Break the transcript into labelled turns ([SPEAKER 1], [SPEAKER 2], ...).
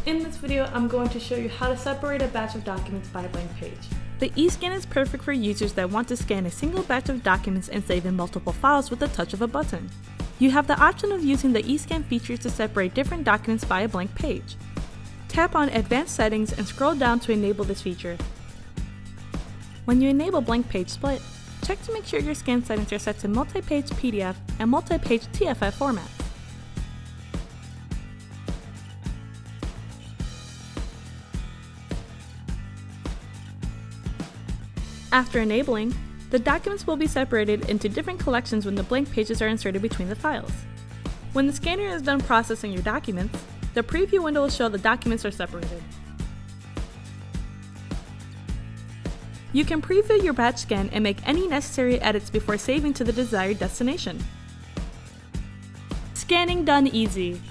[SPEAKER 1] In this video, I'm going to show you how to separate a batch of documents by a blank page. The eScan is perfect for users that want to scan a single batch of documents and save in multiple files with the touch of a button. You have the option of using the eScan feature to separate different documents by a blank page. Tap on Advanced Settings and scroll down to enable this feature. When you enable Blank Page Split, check to make sure your scan settings are set to multi-page PDF and multi-page TFF formats. After enabling, the documents will be separated into different collections when the blank pages are inserted between the files. When the scanner is done processing your documents, the preview window will show the documents are separated. You can preview your batch scan and make any necessary edits before saving to the desired destination. Scanning done easy!